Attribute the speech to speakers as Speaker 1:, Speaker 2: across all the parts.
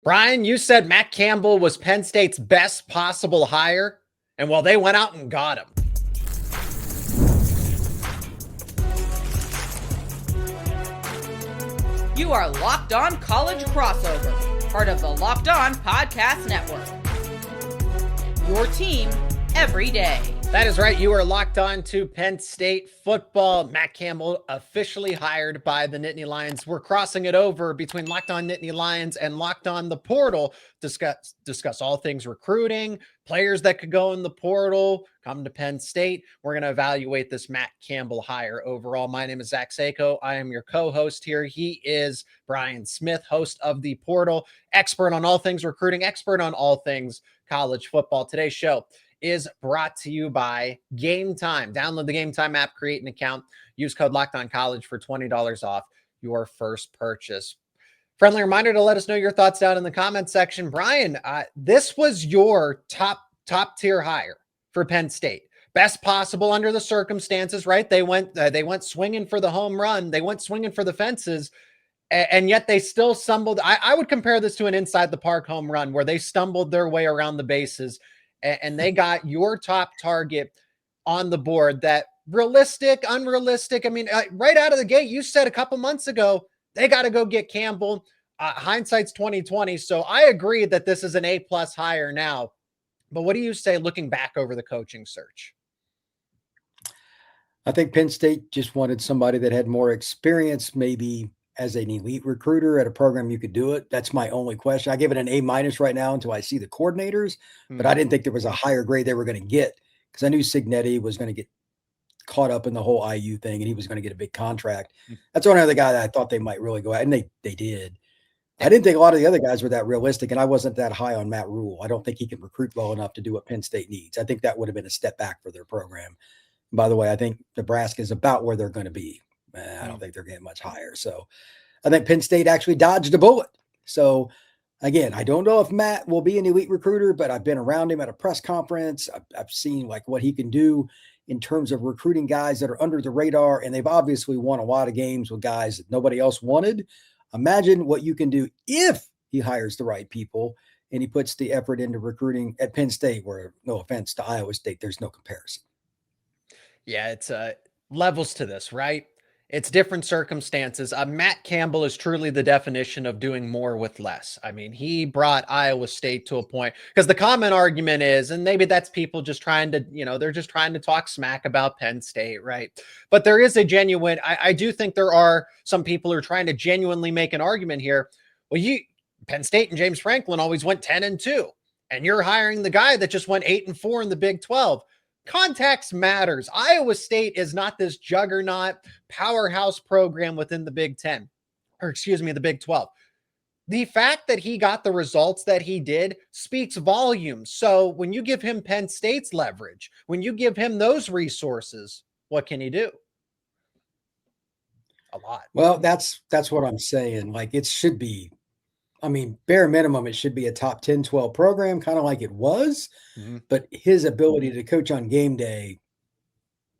Speaker 1: Brian, you said Matt Campbell was Penn State's best possible hire, and well, they went out and got him.
Speaker 2: You are Locked On College Crossover, part of the Locked On Podcast Network. Your team every day.
Speaker 1: That is right. You are locked on to Penn State football. Matt Campbell officially hired by the Nittany Lions. We're crossing it over between Locked On Nittany Lions and Locked On the Portal. Discuss all things recruiting, players that could go in the portal, come to Penn State. We're going to evaluate this Matt Campbell hire overall. My name is Zach Seyko. I am your co-host here. He is Brian Smith, host of the Portal, expert on all things recruiting, expert on all things college football. Today's show is brought to you by Game Time. Download the Game Time app, create an account, use code LOCKEDONCollege for $20 off your first purchase. Friendly reminder to let us know your thoughts down in the comment section. Brian, this was your top tier hire for Penn State. Best possible under the circumstances, right? They went swinging for the home run. They went swinging for the fences, and yet they still stumbled. I would compare this to an inside the park home run where they stumbled their way around the bases, and they got your top target on the board. That realistic, unrealistic. I mean, right out of the gate, you said a couple months ago, they got to go get Campbell. Hindsight's 2020. So I agree that this is an A+ hire now, but what do you say looking back over the coaching search?
Speaker 3: I think Penn State just wanted somebody that had more experience, maybe as an elite recruiter at a program you could do it. That's my only question. I give it an A- right now until I see the coordinators, but I didn't think there was a higher grade they were going to get because I knew Cignetti was going to get caught up in the whole IU thing and he was going to get a big contract. That's one other guy that I thought they might really go at, and they did. I didn't think a lot of the other guys were that realistic, and I wasn't that high on Matt Rule. I don't think he can recruit well enough to do what Penn State needs. I think that would have been a step back for their program. By the way, I think Nebraska is about where they're going to be. I don't think they're getting much higher. So I think Penn State actually dodged a bullet. So again, I don't know if Matt will be an elite recruiter, but I've been around him at a press conference. I've seen like what he can do in terms of recruiting guys that are under the radar. And they've obviously won a lot of games with guys that nobody else wanted. Imagine what you can do if he hires the right people and he puts the effort into recruiting at Penn State, where, no offense to Iowa State, there's no comparison.
Speaker 1: Yeah, it's levels to this, right? It's different circumstances. Matt Campbell is truly the definition of doing more with less. I mean, he brought Iowa State to a point, because the common argument is, and maybe that's people just trying to, they're just trying to talk smack about Penn State, right? But there is a genuine, I do think there are some people who are trying to genuinely make an argument here. Well, Penn State and James Franklin always went 10-2, and you're hiring the guy that just went 8-4 in the Big 12. Context matters. Iowa State is not this juggernaut powerhouse program within the Big 10, or excuse me, the Big 12. The fact that he got the results that he did speaks volumes. So when you give him Penn State's leverage, when you give him those resources, what can he do? A lot.
Speaker 3: Well, that's what I'm saying. Like, it should be, bare minimum, it should be a top 10, 12 program, kind of like it was. But his ability to coach on game day,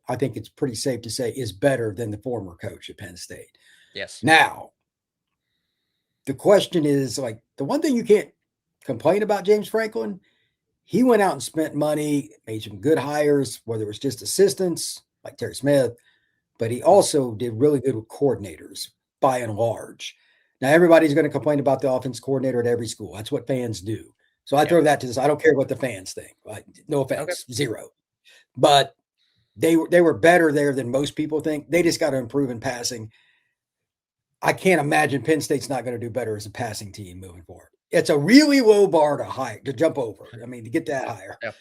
Speaker 3: I think it's pretty safe to say, is better than the former coach at Penn State.
Speaker 1: Yes.
Speaker 3: Now, the question is, like, the one thing you can't complain about James Franklin, he went out and spent money, made some good hires, whether it was just assistants like Terry Smith, but he also did really good with coordinators by and large. Now, everybody's going to complain about the offense coordinator at every school. That's what fans do. So I throw that to this. I don't care what the fans think. Like, no offense, zero. But they were better there than most people think. They just got to improve in passing. I can't imagine Penn State's not going to do better as a passing team moving forward. It's a really low bar to jump over. To get that higher. Yeah.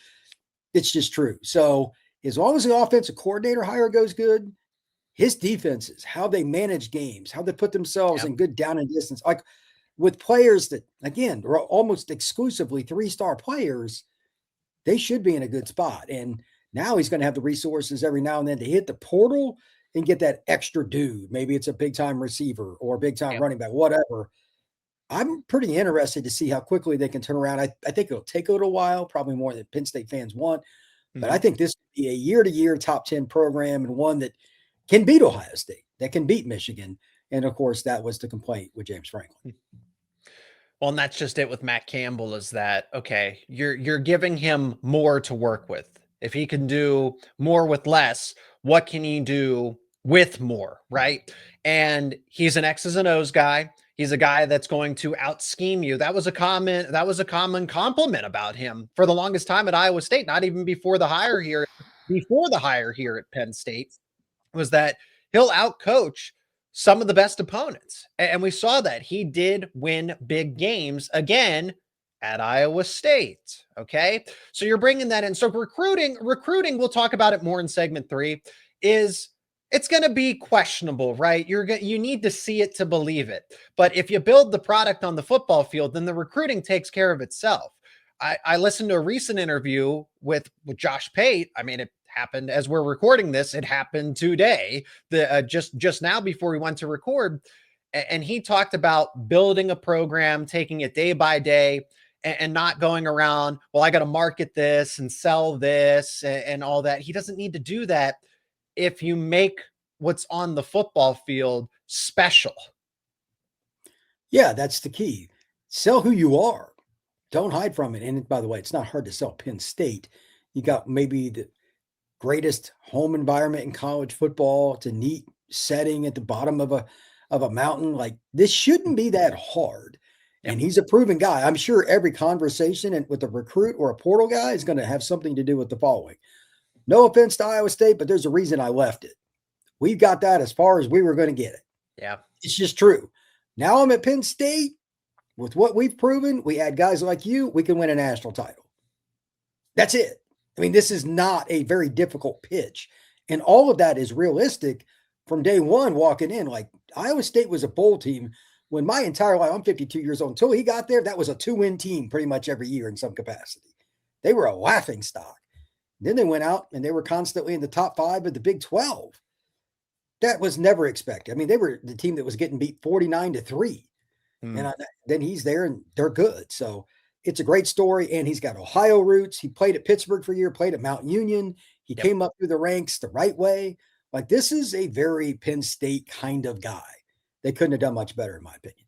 Speaker 3: It's just true. So as long as the offensive coordinator hire goes good, his defenses, how they manage games, how they put themselves in good down and distance, like with players that, again, are almost exclusively 3-star players, they should be in a good spot. And now he's going to have the resources every now and then to hit the portal and get that extra dude. Maybe it's a big-time receiver or a big-time running back, whatever. I'm pretty interested to see how quickly they can turn around. I think it'll take a little while, probably more than Penn State fans want. But I think this will be a year-to-year top 10 program, and one that can beat Ohio State, that can beat Michigan. And, of course, that was the complaint with James Franklin.
Speaker 1: Well, and that's just it with Matt Campbell is that, okay, you're giving him more to work with. If he can do more with less, what can he do with more, right? And he's an X's and O's guy. He's a guy that's going to out scheme you. That was a common compliment about him for the longest time at Iowa State, not even before the hire here at Penn State, was that he'll outcoach some of the best opponents. And we saw that he did win big games again at Iowa State. Okay. So you're bringing that in. So recruiting, we'll talk about it more in segment 3, is it's going to be questionable, right? You need to see it to believe it. But if you build the product on the football field, then the recruiting takes care of itself. I listened to a recent interview with Josh Pate. I mean, it happened as we're recording this. It happened today, just now before we went to record. And he talked about building a program, taking it day by day, and not going around, well, I got to market this and sell this and all that. He doesn't need to do that if you make what's on the football field special.
Speaker 3: Yeah, that's the key. Sell who you are. Don't hide from it. And by the way, it's not hard to sell Penn State. You got maybe the greatest home environment in college football. It's a neat setting at the bottom of a mountain. Like, this shouldn't be that hard. And he's a proven guy. I'm sure every conversation with a recruit or a portal guy is going to have something to do with the following. No offense to Iowa State, but there's a reason I left it. We've got that as far as we were going to get it.
Speaker 1: Yeah.
Speaker 3: It's just true. Now I'm at Penn State. With what we've proven, we add guys like you, we can win a national title. That's it. I mean, this is not a very difficult pitch. And all of that is realistic from day one walking in. Like, Iowa State was a bowl team when my entire life, I'm 52 years old. Until he got there, that was a 2-win team pretty much every year in some capacity. They were a laughing stock. Then they went out and they were constantly in the top 5 of the Big 12. That was never expected. I mean, they were the team that was getting beat 49-3. And then he's there and they're good. So it's a great story. And he's got Ohio roots. He played at Pittsburgh for a year, played at Mount Union. He came up through the ranks the right way. Like, this is a very Penn State kind of guy. They couldn't have done much better, in my opinion.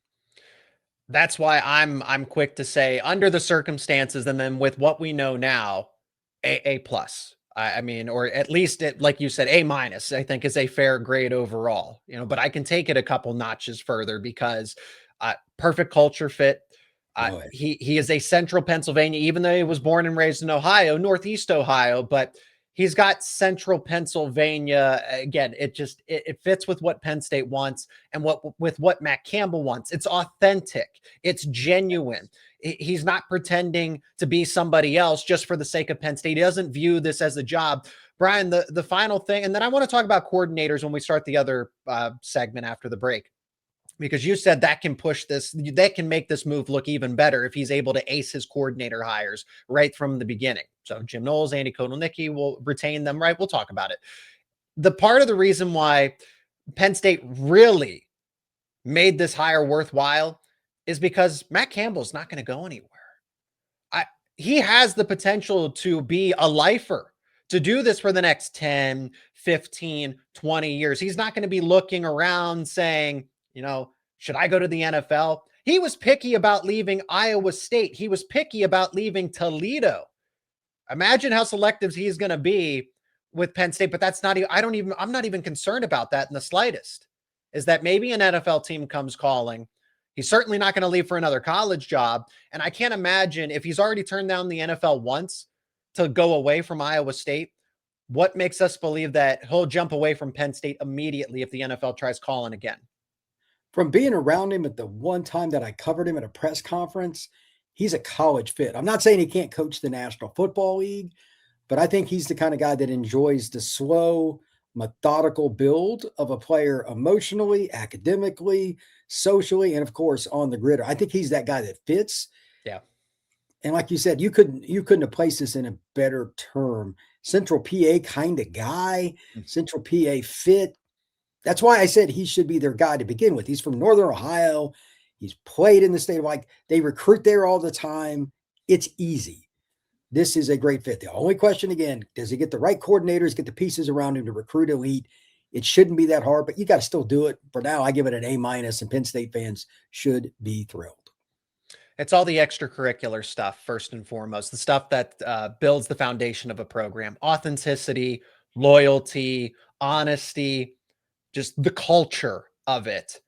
Speaker 1: That's why I'm quick to say, under the circumstances, and then with what we know now, A plus. I mean, or at least it, like you said, A minus, I think is a fair grade overall, but I can take it a couple notches further because perfect culture fit. He is a central Pennsylvania, even though he was born and raised in Ohio, Northeast Ohio, but he's got central Pennsylvania. Again, it fits with what Penn State wants and with what Matt Campbell wants. It's authentic. It's genuine. He's not pretending to be somebody else just for the sake of Penn State. He doesn't view this as a job. Brian, the final thing, and then I want to talk about coordinators when we start the other segment after the break, because you said that can make this move look even better if he's able to ace his coordinator hires right from the beginning. So Jim Knowles, Andy Kotelnicki will retain them, right? We'll talk about it. The part of the reason why Penn State really made this hire worthwhile is because Matt Campbell's not going to go anywhere. He has the potential to be a lifer, to do this for the next 10, 15, 20 years. He's not going to be looking around saying, should I go to the NFL? He was picky about leaving Iowa State. He was picky about leaving Toledo. Imagine how selective he's going to be with Penn State, but that's not, I'm not even concerned about that in the slightest. Is that maybe an NFL team comes calling. He's certainly not going to leave for another college job. And I can't imagine, if he's already turned down the NFL once to go away from Iowa State, what makes us believe that he'll jump away from Penn State immediately if the NFL tries calling again?
Speaker 3: From being around him at the one time that I covered him at a press conference, he's a college fit. I'm not saying he can't coach the National Football League, but I think he's the kind of guy that enjoys the slow, methodical build of a player emotionally, academically, socially, and of course on the grid. I think he's that guy that fits.
Speaker 1: Yeah.
Speaker 3: And like you said, you couldn't have placed this in a better term. Central PA kind of guy, Central PA fit. That's why I said he should be their guy to begin with. He's from Northern Ohio. He's played in the state of they recruit there all the time. It's easy. This is a great fit. The only question again, does he get the right coordinators, get the pieces around him to recruit elite? It shouldn't be that hard, but you got to still do it. For now, I give it an A minus, and Penn State fans should be thrilled.
Speaker 1: It's all the extracurricular stuff, first and foremost, the stuff that builds the foundation of a program: authenticity, loyalty, honesty, just the culture of it.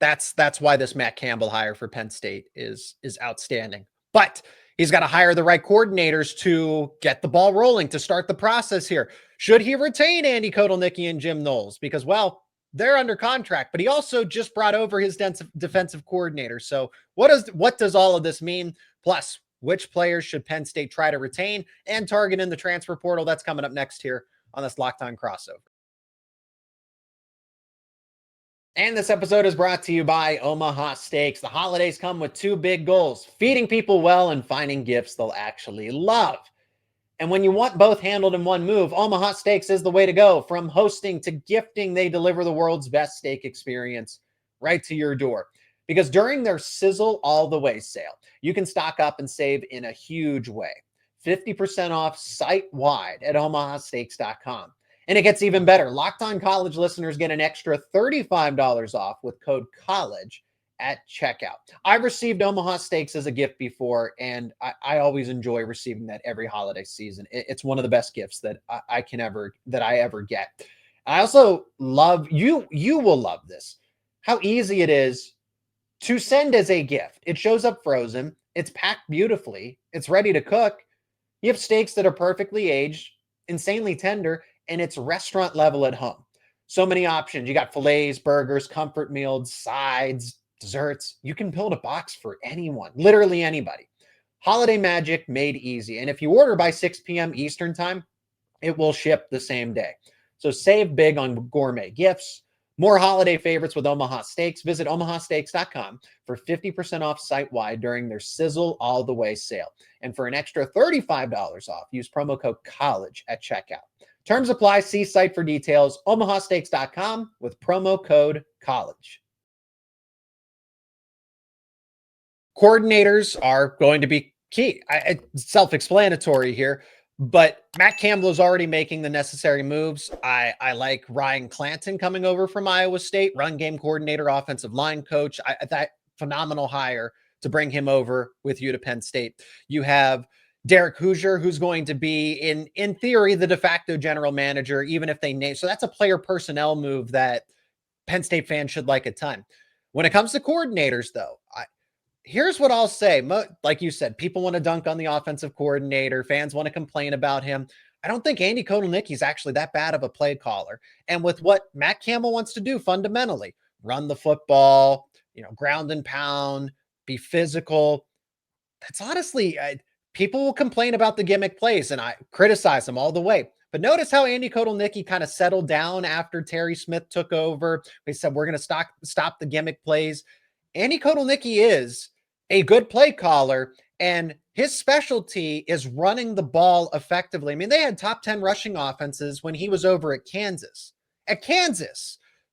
Speaker 1: That's why this Matt Campbell hire for Penn State is outstanding. But he's got to hire the right coordinators to get the ball rolling, to start the process here. Should he retain Andy Kotelnicki and Jim Knowles? Because, well, they're under contract, but he also just brought over his defensive coordinator. So what does all of this mean? Plus, which players should Penn State try to retain and target in the transfer portal? That's coming up next here on this Locked On Crossover. And this episode is brought to you by Omaha Steaks. The holidays come with two big goals: feeding people well and finding gifts they'll actually love. And when you want both handled in one move, Omaha Steaks is the way to go. From hosting to gifting, they deliver the world's best steak experience right to your door. Because during their Sizzle All the Way sale, you can stock up and save in a huge way. 50% off site-wide at omahasteaks.com. And it gets even better. Locked On College listeners get an extra $35 off with code COLLEGE at checkout. I've received Omaha Steaks as a gift before, and I always enjoy receiving that every holiday season. It's one of the best gifts that I ever get. I also love, you will love this, how easy it is to send as a gift. It shows up frozen. It's packed beautifully. It's ready to cook. You have steaks that are perfectly aged, insanely tender, and it's restaurant level at home. So many options. You got fillets, burgers, comfort meals, sides, desserts. You can build a box for anyone, literally anybody. Holiday magic made easy. And if you order by 6 p.m. Eastern time, it will ship the same day. So save big on gourmet gifts. More holiday favorites with Omaha Steaks. Visit omahasteaks.com for 50% off site-wide during their Sizzle All the Way sale. And for an extra $35 off, use promo code COLLEGE at checkout. Terms apply. See site for details. omahasteaks.com with promo code COLLEGE. Coordinators are going to be key. It's self-explanatory here, but Matt Campbell is already making the necessary moves. I like Ryan Clanton coming over from Iowa State, run game coordinator, offensive line coach. That phenomenal hire to bring him over with you to Penn State. You have Derek Hoosier, who's going to be in theory the de facto general manager, even if they name. So that's a player personnel move that Penn State fans should like a ton. When it comes to coordinators, though, here's what I'll say. Like you said, people want to dunk on the offensive coordinator. Fans want to complain about him. I don't think Andy Kotelnicki is actually that bad of a play caller. And with what Matt Campbell wants to do fundamentally, run the football, ground and pound, be physical. That's honestly, people will complain about the gimmick plays, and I criticize them all the way. But notice how Andy Kotelnicki kind of settled down after Terry Smith took over. They said, we're going to stop the gimmick plays. Andy Kotelnicki is a good play caller, and his specialty is running the ball effectively. I mean, they had top 10 rushing offenses when he was over at Kansas.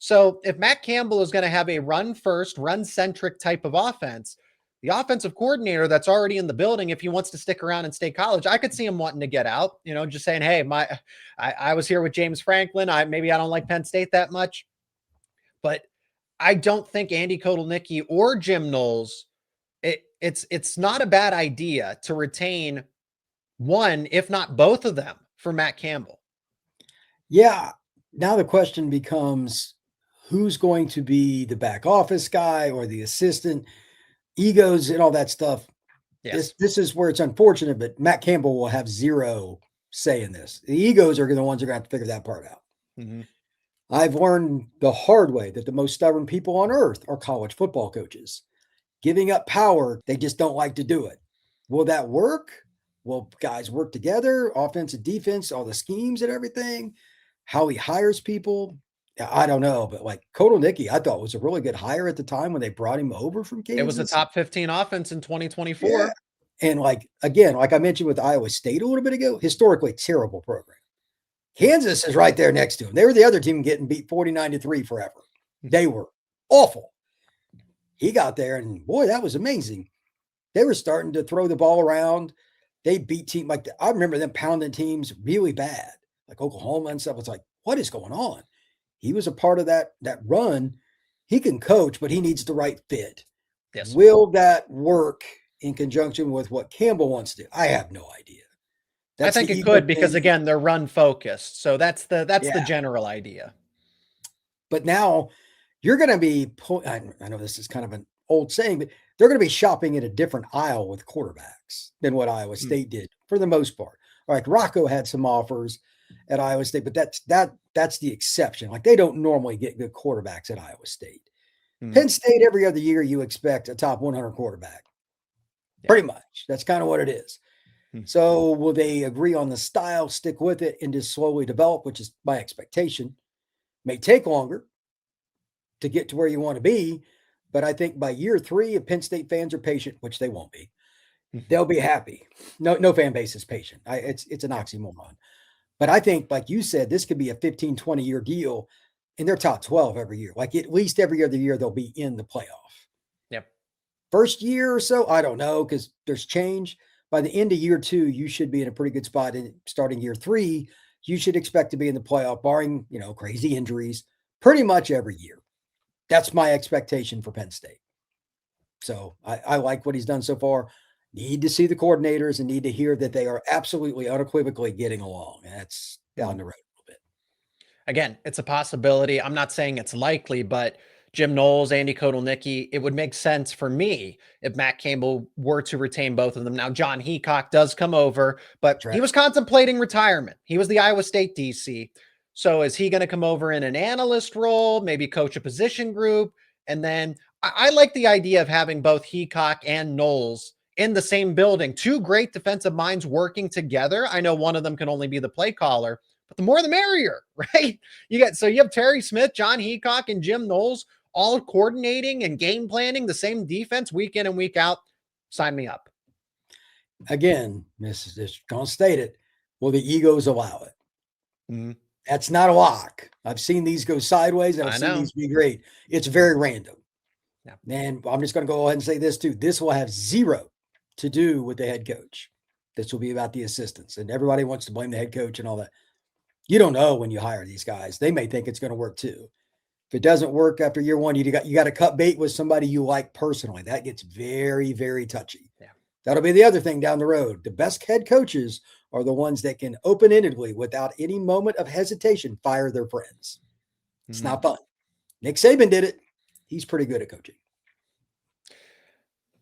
Speaker 1: So if Matt Campbell is going to have a run-first, run-centric type of offense, the offensive coordinator that's already in the building, if he wants to stick around and stay college, I could see him wanting to get out, just saying, hey, I was here with James Franklin. Maybe I don't like Penn State that much, but I don't think Andy Kotelnicki or Jim Knowles, it's not a bad idea to retain one, if not both of them, for Matt Campbell.
Speaker 3: Yeah. Now the question becomes, who's going to be the back office guy or the assistant? Egos and all that stuff. Yes. This is where it's unfortunate, but Matt Campbell will have zero say in this. The egos are the ones who are going to have to figure that part out. Mm-hmm. I've learned the hard way that the most stubborn people on earth are college football coaches. Giving up power, they just don't like to do it. Will that work? Will guys work together? Offense and defense, all the schemes and everything? How he hires people? I don't know, but like Kotelnicki, I thought was a really good hire at the time when they brought him over from Kansas.
Speaker 1: It was a top 15 offense in 2024.
Speaker 3: Yeah. And like I mentioned with Iowa State a little bit ago, historically terrible program. Kansas is right there next to him. They were the other team getting beat 49-3 forever. They were awful. He got there and boy, that was amazing. They were starting to throw the ball around. They beat teams I remember them pounding teams really bad, like Oklahoma and stuff. It's like, what is going on? He was a part of that run. He can coach, but he needs the right fit.
Speaker 1: Yes.
Speaker 3: Will that work in conjunction with what Campbell wants to do? I have no idea.
Speaker 1: I think it could because, again, they're run focused. So that's the general idea.
Speaker 3: But now you're going to be I know this is kind of an old saying, but they're going to be shopping in a different aisle with quarterbacks than what Iowa State did for the most part. Like Rocco had some offers at Iowa State, but that's the exception. Like they don't normally get good quarterbacks at Iowa State. Penn State, every other year, you expect a top 100 quarterback. Yeah. Pretty much. That's kind of what it is. So will they agree on the style, stick with it, and just slowly develop, which is my expectation. May take longer to get to where you want to be, but I think by year 3, if Penn State fans are patient, which they won't be, they'll be happy. No fan base is patient. It's an oxymoron. But I think, like you said, this could be a 15, 20-year deal, and they're top 12 every year. Like at least every other year, they'll be in the playoff.
Speaker 1: Yep.
Speaker 3: First year or so, I don't know, because there's change. By the end of year 2, you should be in a pretty good spot. And starting year 3, you should expect to be in the playoff, barring, crazy injuries, pretty much every year. That's my expectation for Penn State. So I like what he's done so far. Need to see the coordinators and need to hear that they are absolutely unequivocally getting along. That's down the road a little bit.
Speaker 1: Again, it's a possibility. I'm not saying it's likely, but Jim Knowles, Andy Kotelnicki, it would make sense for me if Matt Campbell were to retain both of them. Now, John Heacock does come over, but he was contemplating retirement. He was the Iowa State DC. So is he going to come over in an analyst role, maybe coach a position group? And then I like the idea of having both Heacock and Knowles in the same building, 2 great defensive minds working together. I know one of them can only be the play caller, but the more the merrier, right? You have Terry Smith, John Heacock, and Jim Knowles all coordinating and game planning the same defense week in and week out. Sign me up.
Speaker 3: Again, this is going to state it. Will the egos allow it? That's not a lock. I've seen these go sideways and I've seen these be great. It's very random. Yeah. And I'm just going to go ahead and say this too. This will have zero to do with the head coach. This will be about the assistants, and everybody wants to blame the head coach and all that. You don't know when you hire these guys. They may think it's going to work too. If it doesn't work after year 1, you got to cut bait with somebody you like personally. That gets very, very touchy. Yeah. That'll be the other thing down the road. The best head coaches are the ones that can open-endedly, without any moment of hesitation, fire their friends. It's not fun. Nick Saban did it. He's pretty good at coaching.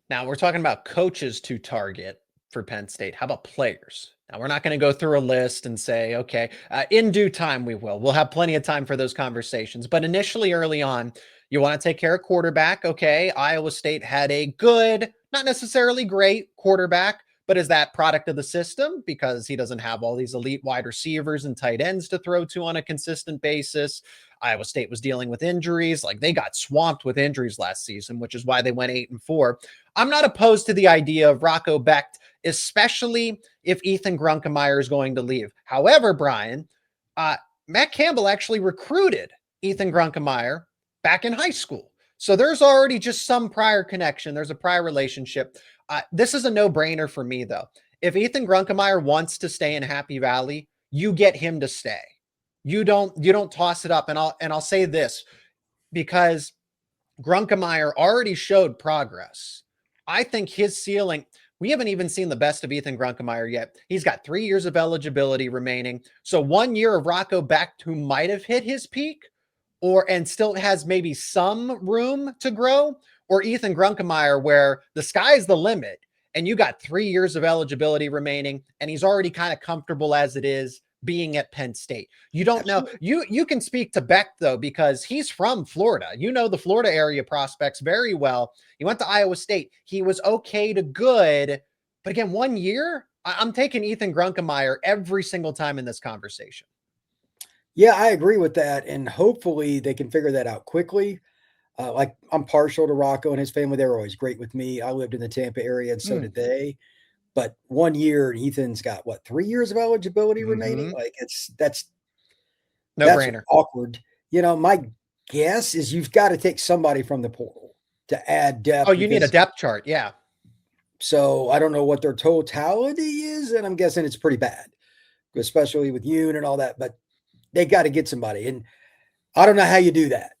Speaker 1: Now, we're talking about coaches to target for Penn State. How about players? Now, we're not going to go through a list and say, okay, in due time, we will. We'll have plenty of time for those conversations. But initially, early on, you want to take care of quarterback. Okay, Iowa State had a good, not necessarily great quarterback, but is that product of the system because he doesn't have all these elite wide receivers and tight ends to throw to on a consistent basis? Iowa State was dealing with injuries. Like they got swamped with injuries last season, which is why they went 8-4. I'm not opposed to the idea of Rocco Becht, especially if Ethan Grunkemeyer is going to leave. However, Brian, Matt Campbell actually recruited Ethan Grunkemeyer back in high school. So there's already just some prior connection. There's a prior relationship. This is a no-brainer for me, though. If Ethan Grunkemeyer wants to stay in Happy Valley, you get him to stay. You don't toss it up. And I'll say this, because Grunkemeyer already showed progress. I think his ceiling, we haven't even seen the best of Ethan Grunkemeyer yet. He's got 3 years of eligibility remaining. So 1 year of Rocco Becht, who might have hit his peak and still has maybe some room to grow, or Ethan Grunkemeyer, where the sky's the limit and you got 3 years of eligibility remaining and he's already kind of comfortable as it is being at Penn State. You don't know. You can speak to Becht, though, because he's from Florida. You know the Florida area prospects very well. He went to Iowa State. He was okay to good. But again, 1 year, I'm taking Ethan Grunkemeyer every single time in this conversation.
Speaker 3: Yeah, I agree with that. And hopefully they can figure that out quickly. Like I'm partial to Rocco and his family. They were always great with me. I lived in the Tampa area and so did they. But 1 year, Ethan's got 3 years of eligibility remaining. Like that's
Speaker 1: no-brainer.
Speaker 3: Awkward. My guess is you've got to take somebody from the portal to add depth.
Speaker 1: Oh, you need a depth chart. Yeah.
Speaker 3: So I don't know what their totality is, and I'm guessing it's pretty bad, especially with Yoon and all that. But they got to get somebody, and I don't know how you do that.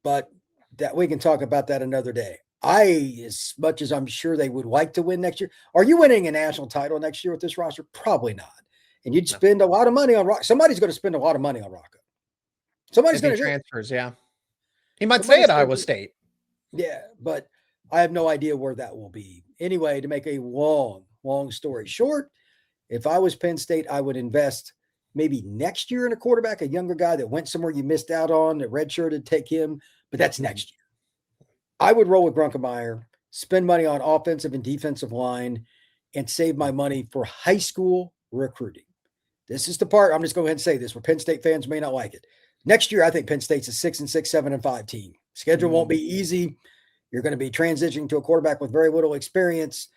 Speaker 3: But that we can talk about that another day. As much as I'm sure they would like to win next year, are you winning a national title next year with this roster? Probably not. And you'd spend a lot of money on Rocco. Somebody's going to spend a lot of money on Rocco. Somebody's
Speaker 1: If he
Speaker 3: going to
Speaker 1: transfers, yeah. He might stay
Speaker 3: Somebody's
Speaker 1: at
Speaker 3: gonna
Speaker 1: Iowa
Speaker 3: do-
Speaker 1: State.
Speaker 3: Yeah, but I have no idea where that will be. Anyway, to make a long story short, if I was Penn State, I would invest maybe next year in a quarterback, a younger guy that went somewhere you missed out on, that redshirted, take him, but that's next year. I would roll with Grunkemeyer, spend money on offensive and defensive line, and save my money for high school recruiting. This is the part, I'm just going to go ahead and say this, where Penn State fans may not like it. Next year, I think Penn State's a 6-6, 7-5 team. Schedule won't be easy. You're going to be transitioning to a quarterback with very little experience,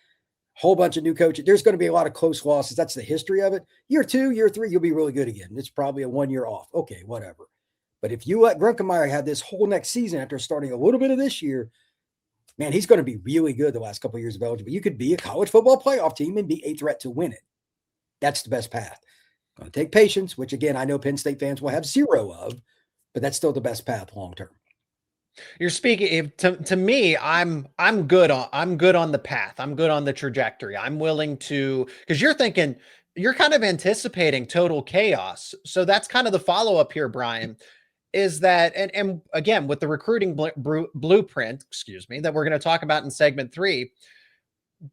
Speaker 3: whole bunch of new coaches. There's going to be a lot of close losses. That's the history of it. Year 2, year 3, you'll be really good again. It's probably a 1 year off. Okay, whatever. But if you let Grunkemeyer have this whole next season after starting a little bit of this year, man, he's going to be really good the last couple of years of eligible. You could be a college football playoff team and be a threat to win it. That's the best path. Going to take patience, which again, I know Penn State fans will have zero of, but that's still the best path long term.
Speaker 1: You're speaking to me. I'm good on the path. I'm good on the trajectory. I'm willing to, because you're kind of anticipating total chaos. So that's kind of the follow up here, Brian, is that, and again, with the recruiting blueprint, that we're going to talk about in segment 3,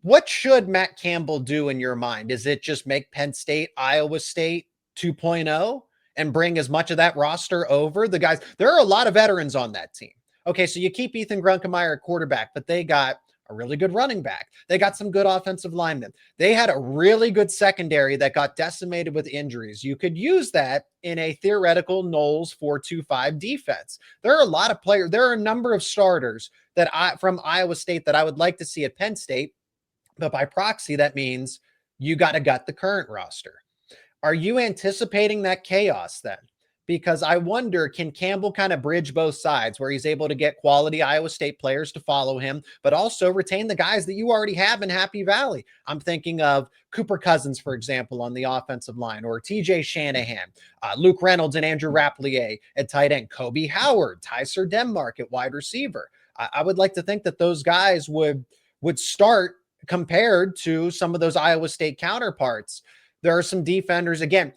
Speaker 1: what should Matt Campbell do in your mind? Is it just make Penn State, Iowa State 2.0 and bring as much of that roster over? The guys, there are a lot of veterans on that team. Okay, so you keep Ethan Grunkemeyer at quarterback, but they got a really good running back. They got some good offensive linemen. They had a really good secondary that got decimated with injuries. You could use that in a theoretical Knowles 4-2-5 defense. There are a lot of players. There are a number of starters from Iowa State that I would like to see at Penn State, but by proxy, that means you got to gut the current roster. Are you anticipating that chaos then? Because I wonder, can Campbell kind of bridge both sides where he's able to get quality Iowa State players to follow him, but also retain the guys that you already have in Happy Valley? I'm thinking of Cooper Cousins, for example, on the offensive line, or TJ Shanahan, Luke Reynolds and Andrew Rapplier at tight end, Kobe Howard, Tyser Denmark at wide receiver. I would like to think that those guys would start compared to some of those Iowa State counterparts. There are some defenders. Again,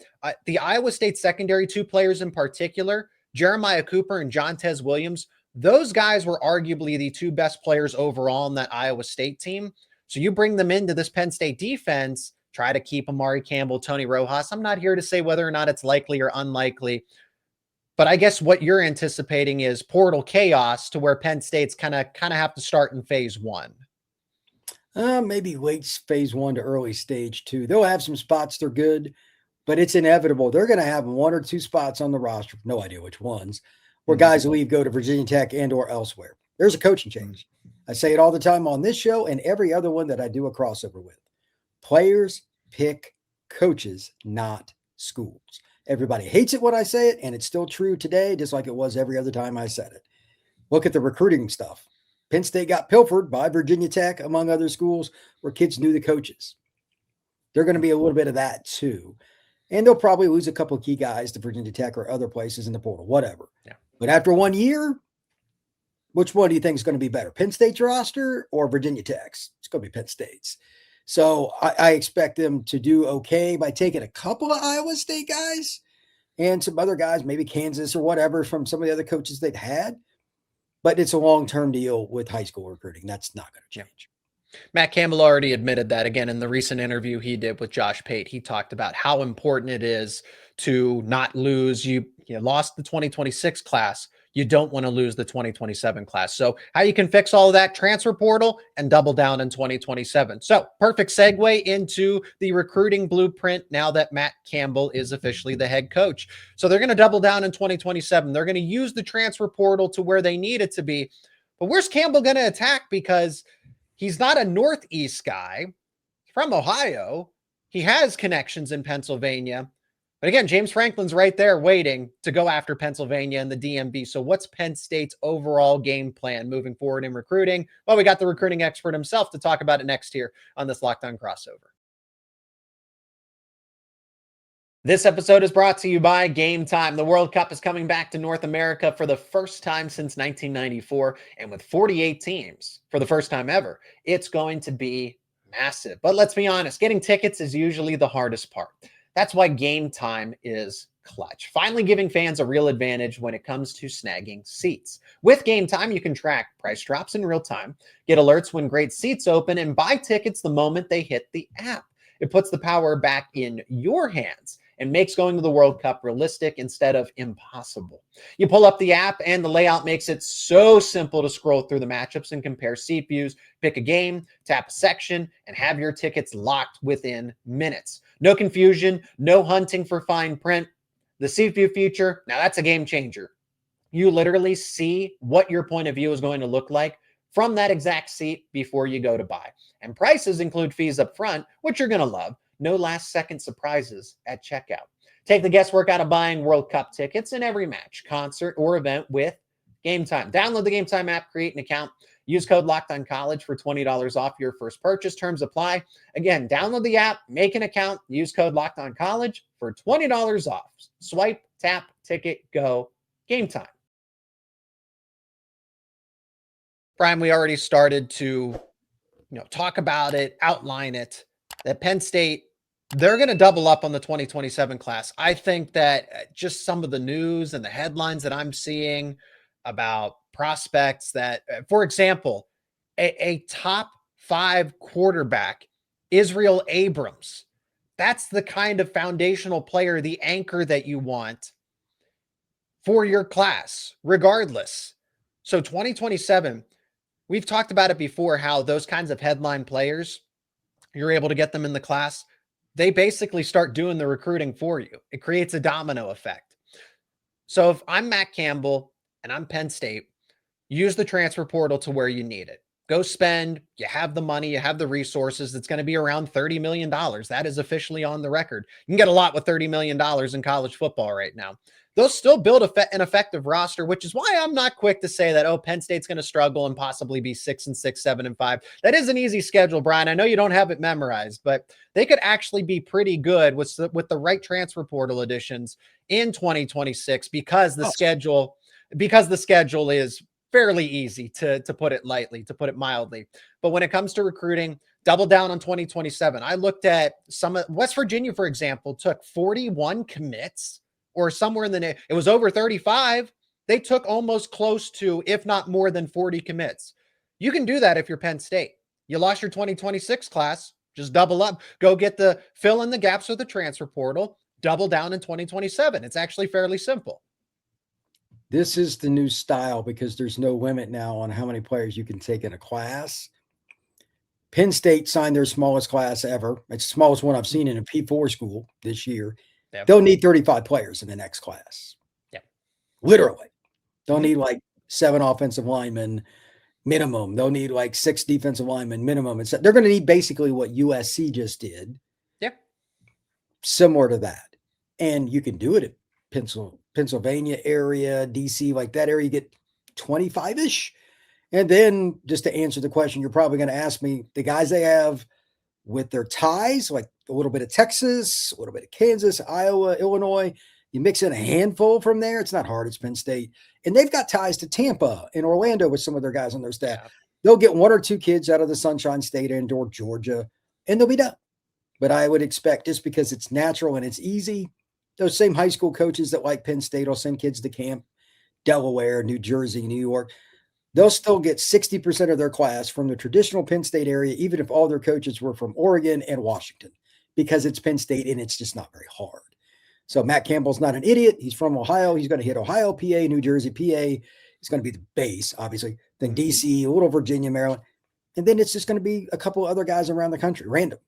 Speaker 1: the Iowa State secondary, 2 players in particular, Jeremiah Cooper and Jontez Williams, those guys were arguably the 2 best players overall in that Iowa State team. So you bring them into this Penn State defense, try to keep Amari Campbell, Tony Rojas. I'm not here to say whether or not it's likely or unlikely, but I guess what you're anticipating is portal chaos to where Penn State's kind of have to start in phase 1.
Speaker 3: Maybe late phase 1 to early stage 2. They'll have some spots they're good, but it's inevitable. They're going to have 1 or 2 spots on the roster, no idea which ones, where guys leave, go to Virginia Tech and or elsewhere. There's a coaching change. I say it all the time on this show and every other one that I do a crossover with. Players pick coaches, not schools. Everybody hates it when I say it, and it's still true today, just like it was every other time I said it. Look at the recruiting stuff. Penn State got pilfered by Virginia Tech, among other schools, where kids knew the coaches. They're going to be a little bit of that too. And they'll probably lose a couple of key guys to Virginia Tech or other places in the portal, whatever. Yeah. But after 1 year, which one do you think is going to be better? Penn State's roster or Virginia Tech's? It's going to be Penn State's. So I expect them to do okay by taking a couple of Iowa State guys and some other guys, maybe Kansas or whatever, from some of the other coaches they've had. But it's a long-term deal with high school recruiting. That's not going to change.
Speaker 1: Matt Campbell already admitted that. Again, in the recent interview he did with Josh Pate, he talked about how important it is to not lose. You lost the 2026 class. You don't want to lose the 2027 class. So how you can fix all of that, transfer portal and double down in 2027. So perfect segue into the recruiting blueprint now that Matt Campbell is officially the head coach. So they're going to double down in 2027. They're going to use the transfer portal to where they need it to be. But where's Campbell going to attack? Because he's not a Northeast guy. He's from Ohio. He has connections in Pennsylvania. But again, James Franklin's right there waiting to go after Pennsylvania and the DMV. So what's Penn State's overall game plan moving forward in recruiting? Well, we got the recruiting expert himself to talk about it next here on this Locked On Crossover. This episode is brought to you by Game Time. The World Cup is coming back to North America for the first time since 1994, and with 48 teams for the first time ever, it's going to be massive. But let's be honest, getting tickets is usually the hardest part. That's why Game Time is clutch, finally giving fans a real advantage when it comes to snagging seats. With Game Time, you can track price drops in real time, get alerts when great seats open, and buy tickets the moment they hit the app. It puts the power back in your hands and makes going to the World Cup realistic instead of impossible. You pull up the app and the layout makes it so simple to scroll through the matchups and compare seat views, pick a game, tap a section, and have your tickets locked within minutes. No confusion, no hunting for fine print. The seat view feature, now that's a game changer. You literally see what your point of view is going to look like from that exact seat before you go to buy. And prices include fees up front, which you're going to love. No last second surprises at checkout. Take the guesswork out of buying World Cup tickets in every match, concert, or event with Game Time. Download the Game Time app, create an account, use code LOCKEDONCollege for $20 off your first purchase. Terms apply. Again, download the app, make an account, use code LOCKEDONCollege for $20 off. Swipe, tap, ticket, go. Game Time. Brian, we already started to talk about it, outline it, that Penn State, they're going to double up on the 2027 class. I think that just some of the news and the headlines that I'm seeing about prospects that, for example, a top 5 quarterback, Israel Abrams, that's the kind of foundational player, the anchor that you want for your class, regardless. So 2027, we've talked about it before, how those kinds of headline players, you're able to get them in the class. They basically start doing the recruiting for you. It creates a domino effect. So if I'm Matt Campbell and I'm Penn State, use the transfer portal to where you need it. Go spend. You have the money. You have the resources. It's going to be around $30 million. That is officially on the record. You can get a lot with $30 million in college football right now. They'll still build an effective roster, which is why I'm not quick to say that, Penn State's going to struggle and possibly be 6-6, 7-5. That is an easy schedule, Brian. I know you don't have it memorized, but they could actually be pretty good with the right transfer portal additions in 2026 because the schedule is fairly easy, to put it lightly, to put it mildly. But when it comes to recruiting, double down on 2027. I looked at some of West Virginia, for example, took 41 commits, or somewhere in the it was over 35. They took almost close to, if not more than 40 commits. You can do that if you're Penn State. You lost your 2026 class, just double up. Go fill in the gaps with the transfer portal, double down in 2027. It's actually fairly simple.
Speaker 3: This is the new style because there's no limit now on how many players you can take in a class. Penn State signed their smallest class ever. It's the smallest one I've seen in a P4 school this year. Yep. They'll need 35 players in the next class.
Speaker 1: Yeah,
Speaker 3: literally. They'll need like 7 offensive linemen minimum. They'll need like 6 defensive linemen minimum. They're going to need basically what USC just did.
Speaker 1: Yep.
Speaker 3: Similar to that. And you can do it at Pennsylvania area, DC, like that area, you get 25-ish. And then just to answer the question you're probably going to ask me, the guys they have with their ties, like a little bit of Texas, a little bit of Kansas, Iowa, Illinois, you mix in a handful from there. It's not hard. It's Penn State. And they've got ties to Tampa and Orlando with some of their guys on their staff. Yeah. They'll get 1 or 2 kids out of the Sunshine State and/or Georgia, and they'll be done. But I would expect, just because it's natural and it's easy, those same high school coaches that like Penn State will send kids to camp, Delaware, New Jersey, New York. They'll still get 60% of their class from the traditional Penn State area, even if all their coaches were from Oregon and Washington, because it's Penn State and it's just not very hard. So Matt Campbell's not an idiot. He's from Ohio. He's going to hit Ohio, PA, New Jersey, PA. He's going to be the base, obviously. Then DC, a little Virginia, Maryland. And then it's just going to be a couple other guys around the country, random.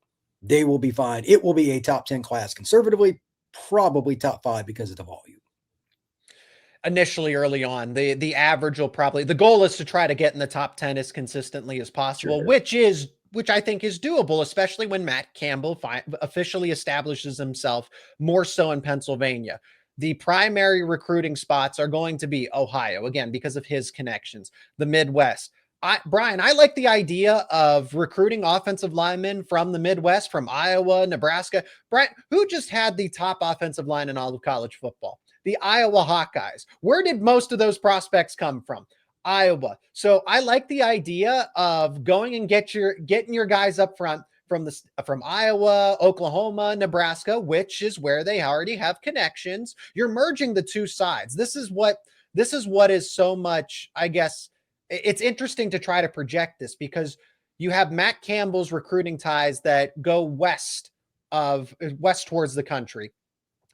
Speaker 3: They will be fine. It will be a top 10 class conservatively, probably top 5 because of the volume.
Speaker 1: Initially, early on, the average will probably, the goal is to try to get in the top 10 as consistently as possible, sure. which I think is doable, especially when Matt Campbell officially establishes himself more so in Pennsylvania. The primary recruiting spots are going to be Ohio, again, because of his connections, the Midwest, Brian, I like the idea of recruiting offensive linemen from the Midwest, from Iowa, Nebraska. Brian, who just had the top offensive line in all of college football? The Iowa Hawkeyes. Where did most of those prospects come from? Iowa. So I like the idea of going and getting your guys up front from Iowa, Oklahoma, Nebraska, which is where they already have connections. You're merging the two sides. This is what is so much, I guess. It's interesting to try to project this because you have Matt Campbell's recruiting ties that go west towards the country,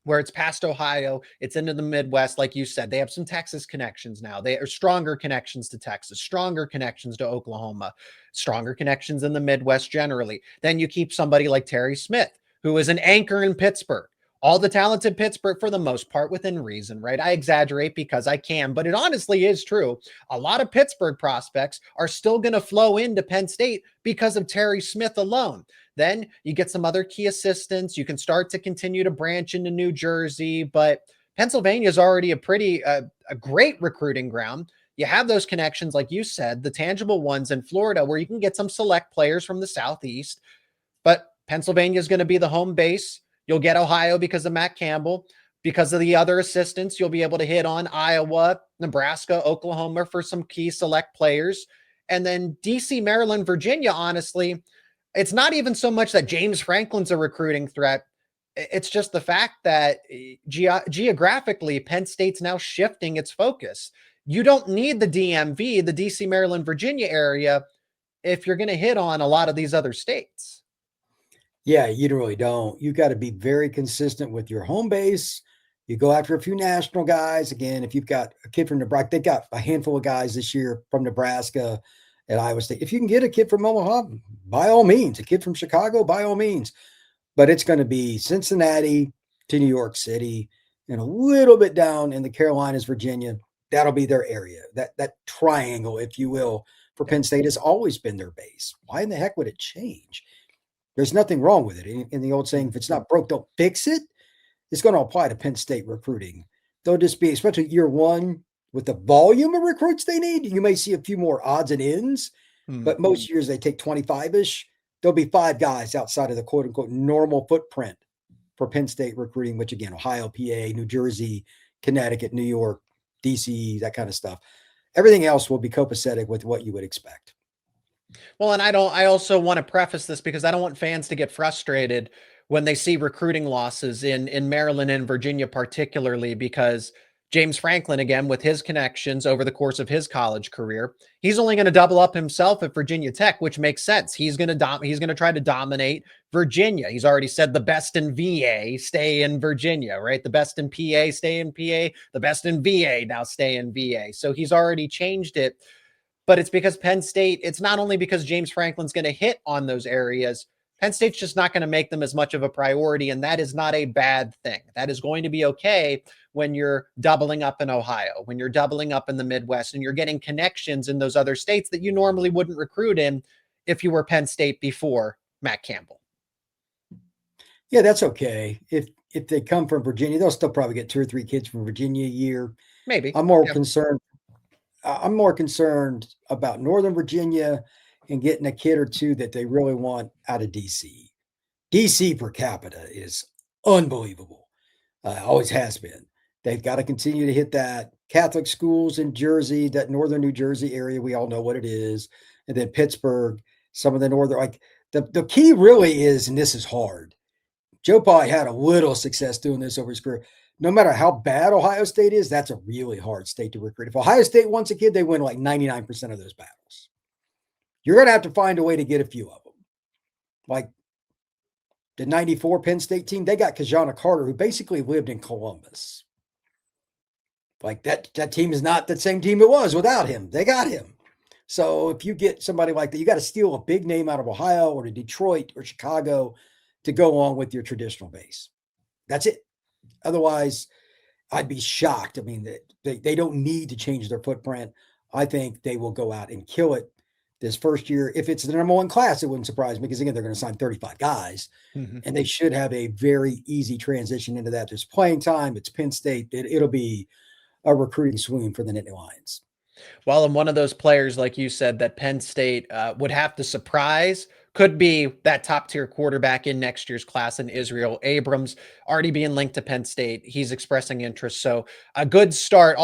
Speaker 1: where it's past Ohio, it's into the Midwest. Like you said, they have some Texas connections now. They are stronger connections to Texas, stronger connections to Oklahoma, stronger connections in the Midwest generally. Then you keep somebody like Terry Smith, who is an anchor in Pittsburgh. All the talented Pittsburgh, for the most part, within reason, right? I exaggerate because I can, but it honestly is true. A lot of Pittsburgh prospects are still going to flow into Penn State because of Terry Smith alone. Then you get some other key assistants. You can start to continue to branch into New Jersey, but Pennsylvania is already a great recruiting ground. You have those connections, like you said, the tangible ones in Florida, where you can get some select players from the Southeast, but Pennsylvania is going to be the home base. You'll get Ohio because of Matt Campbell. Because of the other assistants, you'll be able to hit on Iowa, Nebraska, Oklahoma for some key select players. And then DC, Maryland, Virginia, honestly, it's not even so much that James Franklin's a recruiting threat. It's just the fact that geographically, Penn State's now shifting its focus. You don't need the DMV, the DC, Maryland, Virginia area, if you're going to hit on a lot of these other states.
Speaker 3: Yeah, you really don't. You got to be very consistent with your home base. You go after a few national guys. Again, if you've got a kid from Nebraska, they got a handful of guys this year from Nebraska at Iowa State. If you can get a kid from Omaha, by all means. A kid from Chicago, by all means. But it's going to be Cincinnati to New York City and a little bit down in the Carolinas, Virginia. That'll be their area. That triangle, if you will, for Penn State has always been their base. Why in the heck would it change? There's nothing wrong with it. In the old saying, if it's not broke, don't fix it. It's going to apply to Penn State recruiting. They'll just be, especially year one, with the volume of recruits they need, you may see a few more odds and ends, but most years they take 25-ish. There'll be 5 guys outside of the quote-unquote normal footprint for Penn State recruiting, which again, Ohio, PA, New Jersey, Connecticut, New York, DC, that kind of stuff. Everything else will be copacetic with what you would expect.
Speaker 1: Well, and I also want to preface this because I don't want fans to get frustrated when they see recruiting losses in Maryland and Virginia, particularly because James Franklin, again, with his connections over the course of his college career, he's only going to double up himself at Virginia Tech, which makes sense. He's going to try to dominate Virginia. He's already said the best in VA stay in Virginia, right? The best in PA stay in PA. The best in VA now stay in VA. So he's already changed it. But it's because Penn State, it's not only because James Franklin's going to hit on those areas. Penn State's just not going to make them as much of a priority, and that is not a bad thing. That is going to be okay when you're doubling up in Ohio, when you're doubling up in the Midwest, and you're getting connections in those other states that you normally wouldn't recruit in if you were Penn State before Matt Campbell.
Speaker 3: Yeah, that's okay. If they come from Virginia, they'll still probably get 2 or 3 kids from Virginia a year.
Speaker 1: Maybe.
Speaker 3: I'm more concerned about Northern Virginia and getting a kid or 2 that they really want out of DC. DC per capita is unbelievable. Always has been. They've got to continue to hit that. Catholic schools in Jersey, that northern New Jersey area, we all know what it is. And then Pittsburgh, some of the northern, like the key really is, and this is hard. Joe probably had a little success doing this over his career. No matter how bad Ohio State is, that's a really hard state to recruit. If Ohio State wants a kid, they win like 99% of those battles. You're going to have to find a way to get a few of them. Like the 94 Penn State team, they got Kajana Carter, who basically lived in Columbus. Like that team is not the same team it was without him. They got him. So if you get somebody like that, you got to steal a big name out of Ohio or to Detroit or Chicago to go along with your traditional base. That's it. Otherwise, I'd be shocked. I mean, they don't need to change their footprint. I think they will go out and kill it this first year. If it's the number 1 class, it wouldn't surprise me because, again, they're going to sign 35 guys, and they should have a very easy transition into that. There's playing time. It's Penn State. It'll be a recruiting swoon for the Nittany Lions.
Speaker 1: Well, and one of those players, like you said, that Penn State would have to surprise could be that top tier quarterback in next year's class in Israel Abrams, already being linked to Penn State. He's expressing interest. So a good start.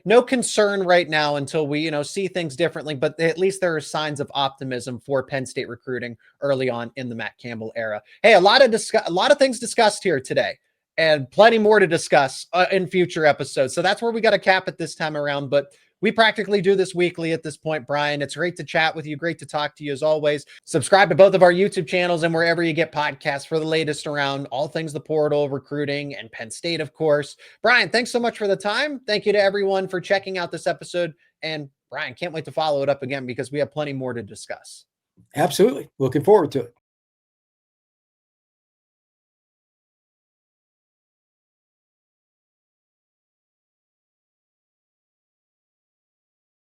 Speaker 1: No concern right now until we, see things differently, but at least there are signs of optimism for Penn State recruiting early on in the Matt Campbell era. Hey, a lot of things discussed here today, and plenty more to discuss in future episodes. So that's where we got to cap it this time around. But we practically do this weekly at this point, Brian. It's great to chat with you. Great to talk to you as always. Subscribe to both of our YouTube channels and wherever you get podcasts for the latest around all things the portal, recruiting, and Penn State, of course. Brian, thanks so much for the time. Thank you to everyone for checking out this episode. And Brian, can't wait to follow it up again because we have plenty more to discuss.
Speaker 3: Absolutely. Looking forward to it.